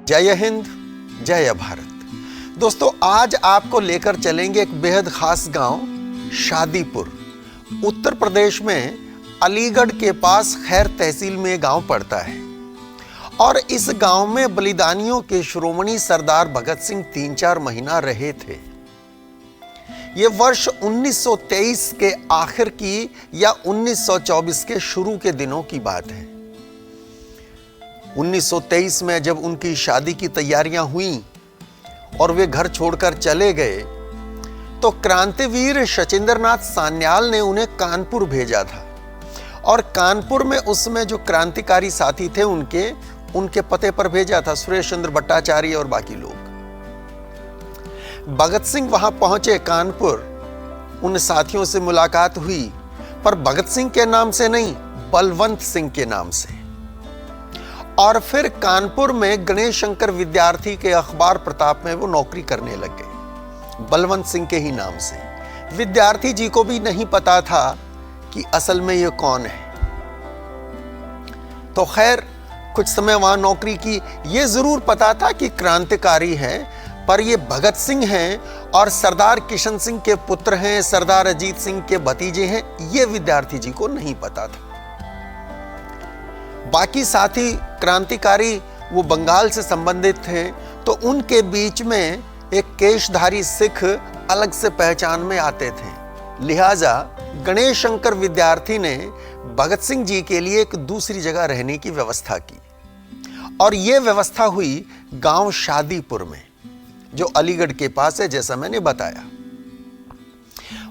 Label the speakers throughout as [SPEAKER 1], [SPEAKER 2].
[SPEAKER 1] जय हिंद, जय भारत। दोस्तों, आज आपको लेकर चलेंगे एक बेहद खास गांव शादीपुर। उत्तर प्रदेश में अलीगढ़ के पास खैर तहसील में गांव पड़ता है और इस गांव में बलिदानियों के शिरोमणि सरदार भगत सिंह 3-4 महीना रहे थे। यह वर्ष 1923 के आखिर की या 1924 के शुरू के दिनों की बात है। 1923 में जब उनकी शादी की तैयारियां हुई और वे घर छोड़कर चले गए तो क्रांतिवीर शचीन्द्रनाथ सान्याल ने उन्हें कानपुर भेजा था और कानपुर में उसमें जो क्रांतिकारी साथी थे उनके पते पर भेजा था, सुरेश चंद्र भट्टाचार्य और बाकी लोग। भगत सिंह वहां पहुंचे कानपुर, उन साथियों से मुलाकात हुई, पर भगत सिंह के नाम से नहीं, बलवंत सिंह के नाम से। और फिर कानपुर में गणेश शंकर विद्यार्थी के अखबार प्रताप में वो नौकरी करने लग गए, बलवंत सिंह के ही नाम से। विद्यार्थी जी को भी नहीं पता था कि असल में ये कौन है। तो खैर कुछ समय वहां नौकरी की। ये जरूर पता था कि क्रांतिकारी हैं, पर ये भगत सिंह हैं और सरदार किशन सिंह के पुत्र हैं, सरदार अजीत सिंह के भतीजे हैं, ये विद्यार्थी जी को नहीं पता था। बाकी साथी क्रांतिकारी वो बंगाल से संबंधित थे, तो उनके बीच में एक केशधारी सिख अलग से पहचान में आते थे। लिहाजा गणेश शंकर विद्यार्थी ने भगत सिंह जी के लिए एक दूसरी जगह रहने की व्यवस्था की और यह व्यवस्था हुई गांव शादीपुर में, जो अलीगढ़ के पास है, जैसा मैंने बताया।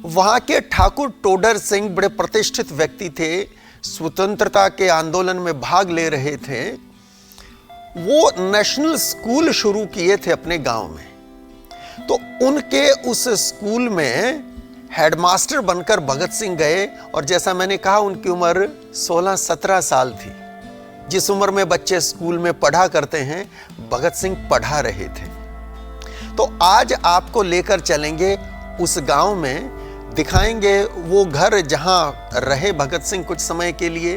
[SPEAKER 1] वहां के ठाकुर टोडर सिंह बड़े प्रतिष्ठित व्यक्ति थे, स्वतंत्रता के आंदोलन में भाग ले रहे थे। वो नेशनल स्कूल शुरू किए थे अपने गांव में, तो उनके उस स्कूल में हेडमास्टर बनकर भगत सिंह गए और जैसा मैंने कहा उनकी उम्र 16-17 साल थी। जिस उम्र में बच्चे स्कूल में पढ़ा करते हैं, भगत सिंह पढ़ा रहे थे। तो आज आपको लेकर चलेंगे उस गांव में, दिखाएंगे वो घर जहां रहे भगत सिंह कुछ समय के लिए,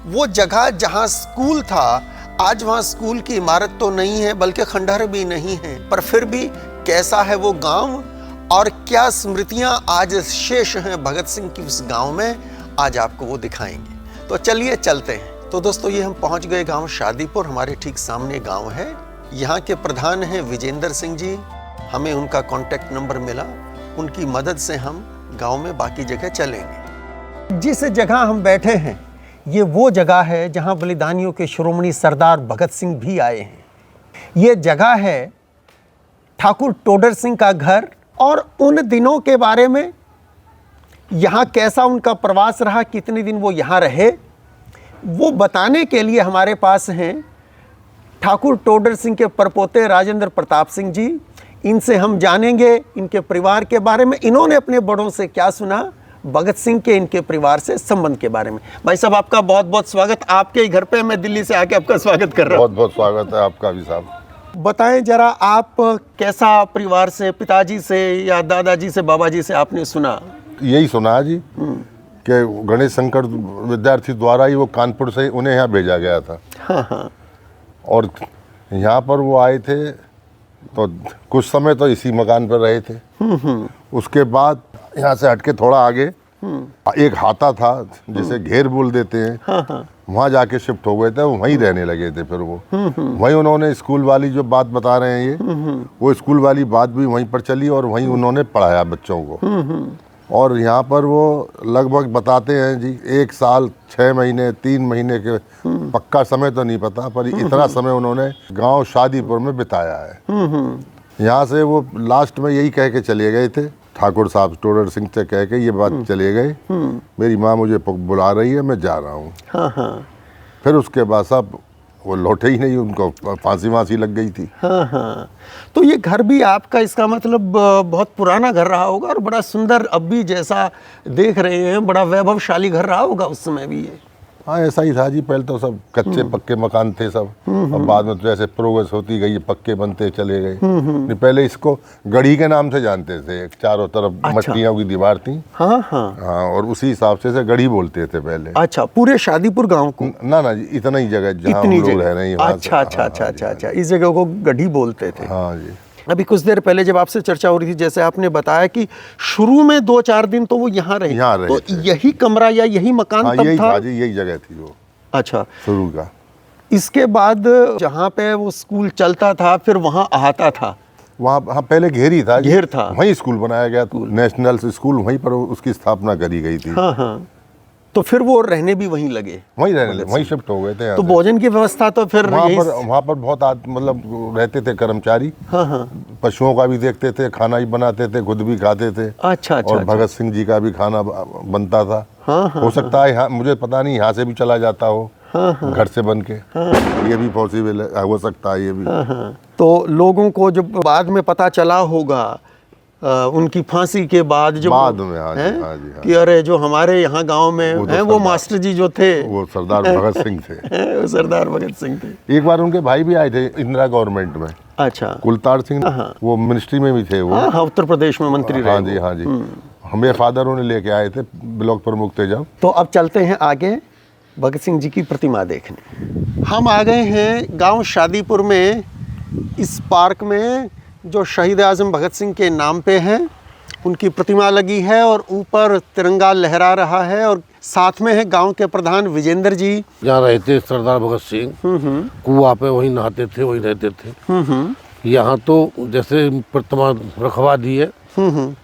[SPEAKER 1] वो जगह जहां स्कूल था। आज वहां स्कूल की इमारत तो नहीं है, बल्कि खंडहर भी नहीं है, पर फिर भी कैसा है वो गांव और क्या स्मृतियां आज शेष हैं भगत सिंह की उस गांव में, आज आपको वो दिखाएंगे। तो चलिए चलते हैं। तो दोस्तों, ये हम पहुंच गए गांव शादीपुर। हमारे ठीक सामने गांव है। यहाँ के प्रधान हैं विजेंद्र सिंह जी। हमें उनका कॉन्टेक्ट नंबर मिला, उनकी मदद से हम गांव में बाकी जगह चलेंगे। जिस जगह हम बैठे हैं ये वो जगह है जहां बलिदानियों के शिरोमणि सरदार भगत सिंह भी आए हैं। ये जगह है ठाकुर टोडर सिंह का घर। और उन दिनों के बारे में, यहाँ कैसा उनका प्रवास रहा, कितने दिन वो यहाँ रहे, वो बताने के लिए हमारे पास हैं ठाकुर टोडर सिंह के परपोते राजेंद्र प्रताप सिंह जी। इनसे हम जानेंगे इनके परिवार के बारे में, इन्होंने अपने बड़ों से क्या सुना, भगत सिंह के इनके परिवार से संबंध के बारे में। भाई साहब, आपका बहुत बहुत स्वागत। आपके ही घर पे मैं दिल्ली से आके आपका स्वागत कर रहा हूँ।
[SPEAKER 2] बहुत बहुत स्वागत है आपका भी साहब।
[SPEAKER 1] बताएं जरा, आप कैसा परिवार से, पिताजी से या दादाजी से, बाबा जी से आपने सुना?
[SPEAKER 2] यही सुना है जी कि गणेश शंकर विद्यार्थी द्वारा ही वो कानपुर से उन्हें यहाँ भेजा गया था।
[SPEAKER 1] हाँ।
[SPEAKER 2] और यहाँ पर वो आए थे तो कुछ समय तो इसी मकान पर रहे थे। उसके बाद यहाँ से हटके थोड़ा आगे एक हाता था जिसे घेर बोल देते हैं, वहाँ जाके शिफ्ट हो गए थे। वहीं रहने लगे थे। फिर वो वहीं उन्होंने स्कूल वाली जो बात बता रहे हैं ये, वो स्कूल वाली बात भी वहीं पर चली और वहीं उन्होंने पढ़ाया बच्चों को। और यहाँ पर वो लगभग बताते हैं जी 1 साल 6 महीने 3 महीने के, पक्का समय तो नहीं पता, पर इतना समय उन्होंने गांव शादीपुर में बिताया है। यहाँ से वो लास्ट में यही कह के चले गए थे, ठाकुर साहब टोडर सिंह से कह के ये बात चले गए, मेरी माँ मुझे बुला रही है, मैं जा रहा हूँ। फिर उसके बाद साहब वो लौटे ही नहीं, उनको फांसी लग गई थी।
[SPEAKER 1] हाँ। तो ये घर भी आपका, इसका मतलब बहुत पुराना घर रहा होगा और बड़ा सुंदर, अब भी जैसा देख रहे हैं बड़ा वैभवशाली घर रहा होगा उस समय भी ये।
[SPEAKER 2] हाँ ऐसा ही था जी, पहले तो सब कच्चे पक्के मकान थे सब, और बाद में तो जैसे प्रोग्रेस होती गई पक्के बनते चले गए। नहीं, पहले इसको गढ़ी के नाम से जानते थे, चारों तरफ
[SPEAKER 1] अच्छा।
[SPEAKER 2] मट्टियों की दीवार थी।
[SPEAKER 1] हाँ हाँ
[SPEAKER 2] हाँ, और उसी हिसाब से गढ़ी बोलते थे पहले।
[SPEAKER 1] अच्छा, पूरे शादीपुर गांव को?
[SPEAKER 2] ना ना जी, इतना ही जगह जहाँ हम
[SPEAKER 1] इतनी
[SPEAKER 2] लोग
[SPEAKER 1] जगह?
[SPEAKER 2] रह रहे हैं वहाँ से।
[SPEAKER 1] अच्छा अच्छा अच्छा अच्छा अच्छा, इस जगह को गढ़ी बोलते थे।
[SPEAKER 2] हाँ जी।
[SPEAKER 1] अभी कुछ देर पहले जब आपसे चर्चा हो रही थी, जैसे आपने बताया कि शुरू में 2-4 दिन तो वो यहाँ रहे, तो
[SPEAKER 2] थे।
[SPEAKER 1] यही कमरा या यही मकान
[SPEAKER 2] हाँ,
[SPEAKER 1] तब
[SPEAKER 2] यही
[SPEAKER 1] था?
[SPEAKER 2] जी, यही जगह थी वो
[SPEAKER 1] अच्छा,
[SPEAKER 2] शुरू का।
[SPEAKER 1] इसके बाद जहाँ पे वो स्कूल चलता था फिर वहाँ आता था?
[SPEAKER 2] वहाँ हाँ पहले घेर था।
[SPEAKER 1] घेर था,
[SPEAKER 2] वहीं स्कूल बनाया गया, नेशनल स्कूल वहीं पर उसकी स्थापना करी गई थी।
[SPEAKER 1] हाँ हाँ, तो फिर वो रहने भी वहीं लगे?
[SPEAKER 2] वहीं रहने लगे, वहीं शिफ्ट हो गए थे।
[SPEAKER 1] तो भोजन की व्यवस्था तो फिर
[SPEAKER 2] वहाँ पर बहुत मतलब रहते थे कर्मचारी।
[SPEAKER 1] हाँ हाँ,
[SPEAKER 2] पशुओं का भी देखते थे, खाना भी बनाते थे, खुद भी खाते थे।
[SPEAKER 1] अच्छा अच्छा,
[SPEAKER 2] और भगत सिंह जी का भी खाना बनता था।
[SPEAKER 1] हाँ हाँ,
[SPEAKER 2] हो सकता है यहाँ, मुझे पता नहीं, यहाँ से भी चला जाता हो। हाँ हाँ, घर से बन के। हाँ, ये भी पॉसिबल हो सकता है ये भी।
[SPEAKER 1] हाँ हाँ। तो लोगों को जब बाद में पता चला होगा उनकी फांसी के बाद, जब
[SPEAKER 2] बाद में हाँ जी, हाँ जी, हाँ।
[SPEAKER 1] कि अरे जो हमारे यहाँ गांव में हैं वो मास्टर जी जो थे
[SPEAKER 2] वो सरदार भगत सिंह थे।
[SPEAKER 1] वो सरदार भगत सिंह थे।
[SPEAKER 2] एक बार उनके भाई भी आए थे इंदिरा गवर्नमेंट में।
[SPEAKER 1] अच्छा,
[SPEAKER 2] कुलतार सिंह, वो मिनिस्ट्री में भी थे वो।
[SPEAKER 1] हाँ, उत्तर प्रदेश में मंत्री रहे।
[SPEAKER 2] हाँ जी, हाँ जी। हमें फादर उन्हें लेके आए थे, ब्लॉक प्रमुख थे जब।
[SPEAKER 1] तो अब चलते हैं आगे भगत सिंह जी की प्रतिमा देखने। हम आ गए हैं गांव शादीपुर में, इस पार्क में जो शहीद आजम भगत सिंह के नाम पे है, उनकी प्रतिमा लगी है और ऊपर तिरंगा लहरा रहा है, और साथ में है गांव के प्रधान विजेंद्र जी।
[SPEAKER 3] यहाँ रहते सरदार भगत सिंह, कुआं पे वहीं नहाते थे, वहीं रहते थे। यहाँ तो जैसे प्रतिमा रखवा दी है,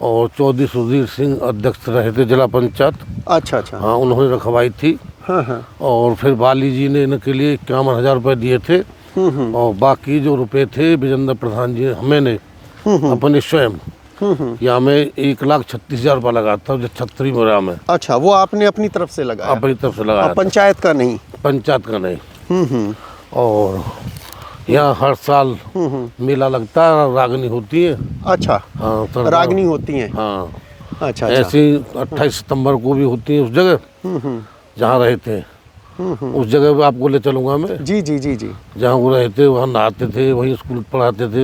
[SPEAKER 3] और चौधरी सुधीर सिंह अध्यक्ष रहे थे जिला पंचायत।
[SPEAKER 1] अच्छा अच्छा,
[SPEAKER 3] हाँ, उन्होंने रखवाई थी।
[SPEAKER 1] हाँ हाँ,
[SPEAKER 3] और फिर बाली जी ने इनके लिए 51,000 रुपये दिए थे, और बाकी जो रुपए थे विजेंद्र प्रधान जी मैंने अपने स्वयं, यहाँ में 1,36,000 रुपया लगा था जब छतरी मेरा में।
[SPEAKER 1] अच्छा, वो आपने अपनी तरफ से लगाया?
[SPEAKER 3] अपनी तरफ से लगाया,
[SPEAKER 1] पंचायत का नहीं?
[SPEAKER 3] पंचायत का नहीं। और यहाँ हर साल मेला लगता है, रागनी होती है।
[SPEAKER 1] अच्छा,
[SPEAKER 3] हाँ,
[SPEAKER 1] रागनी होती है।
[SPEAKER 3] हाँ,
[SPEAKER 1] अच्छा,
[SPEAKER 3] ऐसी 28 सितंबर को भी होती है उस जगह जहाँ रहे थे। उस जगह पे आपको ले चलूंगा मैं।
[SPEAKER 1] जी जी जी जी,
[SPEAKER 3] जहाँ वो रहते वहाँ नहाते थे, वहीं स्कूल पढ़ाते थे।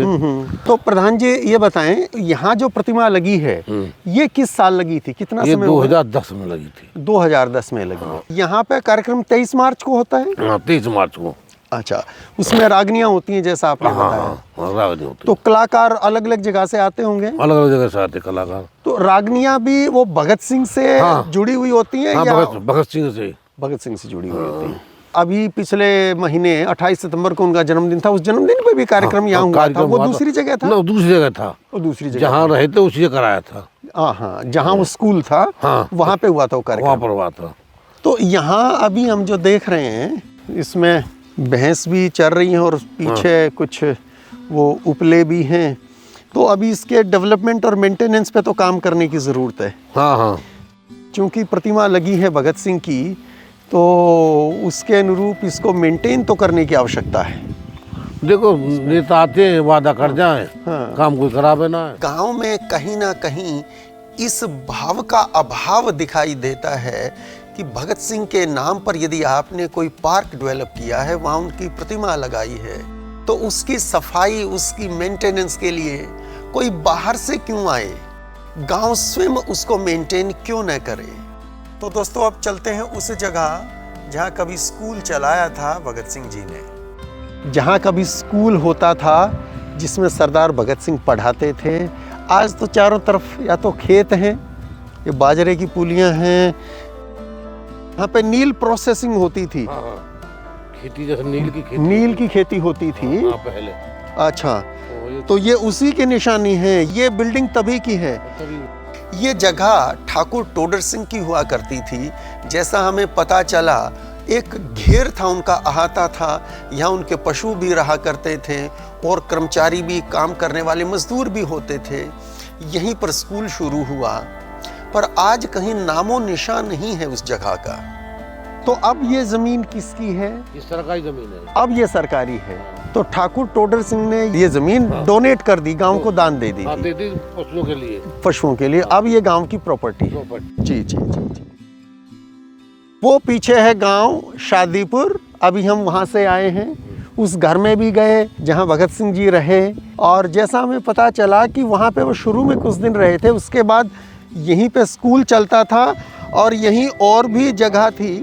[SPEAKER 1] तो प्रधान जी ये बताएं, यहाँ जो प्रतिमा लगी है ये किस साल लगी थी, कितना
[SPEAKER 3] ये
[SPEAKER 1] समय हुआ?
[SPEAKER 3] 2010 में लगी थी।
[SPEAKER 1] 2010 में लगी। यहाँ पे कार्यक्रम 23 मार्च को होता है?
[SPEAKER 3] हाँ, 23 मार्च को।
[SPEAKER 1] अच्छा, उसमें रागनियाँ होती हैं जैसा आपने बताया।
[SPEAKER 3] हाँ, रागनी होती।
[SPEAKER 1] तो कलाकार अलग अलग जगह से आते होंगे?
[SPEAKER 3] अलग अलग जगह से आते कलाकार।
[SPEAKER 1] तो रागनियाँ भी वो भगत सिंह से जुड़ी हुई होती हैं?
[SPEAKER 3] हाँ,
[SPEAKER 1] या
[SPEAKER 3] भगत सिंह से।
[SPEAKER 1] भगत सिंह से जुड़ी हुई होती हैं। अभी पिछले महीने 28 सितंबर को उनका जन्मदिन था, उस जन्मदिन पे भी कार्यक्रम यहाँ हुआ था? वो दूसरी जगह था?
[SPEAKER 3] ना, दूसरी जगह था।
[SPEAKER 1] वो दूसरी जगह
[SPEAKER 3] जहाँ रहे थे उसी जगह कराया था।
[SPEAKER 1] हाँ, जहाँ वो स्कूल था वहाँ पे हुआ था वो कार्यक्रम?
[SPEAKER 3] वहाँ पर हुआ था।
[SPEAKER 1] तो यहाँ अभी हम जो देख रहे हैं, इसमें भैंस भी चर रही हैं और पीछे कुछ वो उपले भी हैं, तो अभी इसके डेवलपमेंट और मेंटेनेंस पे तो काम करने की ज़रूरत है।
[SPEAKER 3] हाँ हाँ,
[SPEAKER 1] क्योंकि प्रतिमा लगी है भगत सिंह की, तो उसके अनुरूप इसको मेंटेन तो करने की आवश्यकता है।
[SPEAKER 3] देखो नेता आते हैं, वादा कर जाए, काम कोई खराब है ना।
[SPEAKER 1] गांव में कहीं ना कहीं इस भाव का अभाव दिखाई देता है कि भगत सिंह के नाम पर यदि आपने कोई पार्क डेवलप किया है, वहाँ उनकी प्रतिमा लगाई है, तो उसकी सफाई, उसकी मेंटेनेंस के लिए कोई बाहर से क्यों आए? गांव स्वयं उसको मेंटेन क्यों न करे? तो दोस्तों, अब चलते हैं उस जगह जहाँ कभी स्कूल चलाया था भगत सिंह जी ने, जहाँ कभी स्कूल होता था जिसमें सरदार भगत सिंह पढ़ाते थे। आज तो चारों तरफ या तो खेत हैं, ये बाजरे की पुलियाँ हैं, यहाँ पे नील प्रोसेसिंग होती थी।
[SPEAKER 3] खेती जैसे
[SPEAKER 1] नील की खेती होती थी
[SPEAKER 3] पहले।
[SPEAKER 1] अच्छा, तो ये उसी की निशानी है। ये बिल्डिंग तभी की है। ये जगह ठाकुर टोडर सिंह की हुआ करती थी। जैसा हमें पता चला, एक घेर था, उनका अहाता था, यहाँ उनके पशु भी रहा करते थे और कर्मचारी भी, काम करने वाले मजदूर भी होते थे। यहीं पर स्कूल शुरू हुआ, पर आज कहीं नामो निशान नहीं है उस जगह का। तो अब ये जमीन किसकी है?
[SPEAKER 3] ये सरकारी जमीन है।
[SPEAKER 1] अब ये सरकारी है। तो ठाकुर टोडर सिंह ने ये जमीन डोनेट कर दी, गांव को दान दे दी थी।
[SPEAKER 3] दे दी पशुओं के लिए। पशुओं के लिए।
[SPEAKER 1] अब ये गांव की प्रॉपर्टी है। जी जी जी जी। वो पीछे है गांव शादीपुर। अभी हम वहाँ से आए हैं। उस घर में भी गए जहाँ भगत सिंह जी रहे, और जैसा हमें पता चला कि वहाँ पे वो शुरू में कुछ दिन रहे थे, उसके बाद यहीं पे स्कूल चलता था और यहीं और भी जगह थी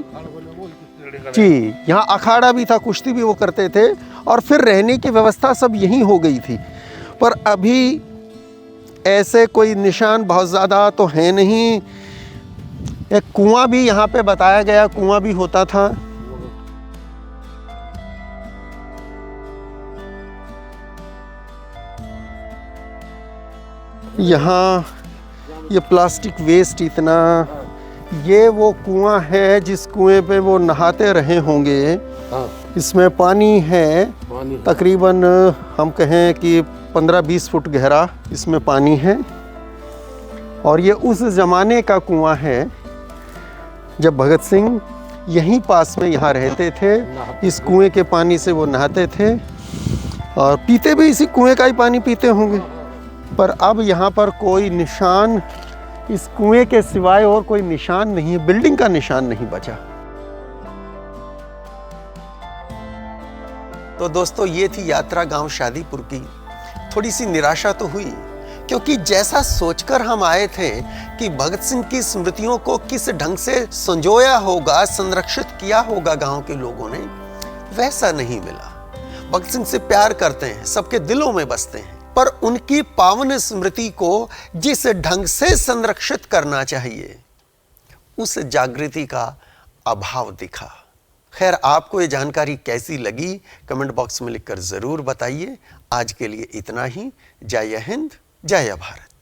[SPEAKER 1] जी। यहाँ अखाड़ा भी था, कुश्ती भी वो करते थे, और फिर रहने की व्यवस्था सब यहीं हो गई थी। पर अभी ऐसे कोई निशान बहुत ज़्यादा तो है नहीं। एक कुआं भी यहाँ पे बताया गया, कुआं भी होता था। यहाँ ये प्लास्टिक वेस्ट इतना, ये वो कुआं है जिस कुएं पे वो नहाते रहे होंगे।
[SPEAKER 3] हाँ,
[SPEAKER 1] इसमें पानी है,
[SPEAKER 3] पानी है।
[SPEAKER 1] तकरीबन हम कहें कि 15-20 फुट गहरा इसमें पानी है। और ये उस ज़माने का कुआं है जब भगत सिंह यहीं पास में यहाँ रहते थे। इस कुएं के पानी से वो नहाते थे और पीते भी इसी कुएं का ही पानी पीते होंगे। पर अब यहाँ पर कोई निशान, इस कुएं के सिवाय और कोई निशान नहीं है, बिल्डिंग का निशान नहीं बचा। तो दोस्तों, ये थी यात्रा गांव शादीपुर की। थोड़ी सी निराशा तो हुई, क्योंकि जैसा सोचकर हम आए थे कि भगत सिंह की स्मृतियों को किस ढंग से संजोया होगा, संरक्षित किया होगा गांव के लोगों ने, वैसा नहीं मिला। भगत सिंह से प्यार करते हैं, सबके दिलों में बसते हैं, पर उनकी पावन स्मृति को जिस ढंग से संरक्षित करना चाहिए, उस जागृति का अभाव दिखा। खैर, आपको ये जानकारी कैसी लगी कमेंट बॉक्स में लिखकर जरूर बताइए। आज के लिए इतना ही। जय हिंद, जय भारत।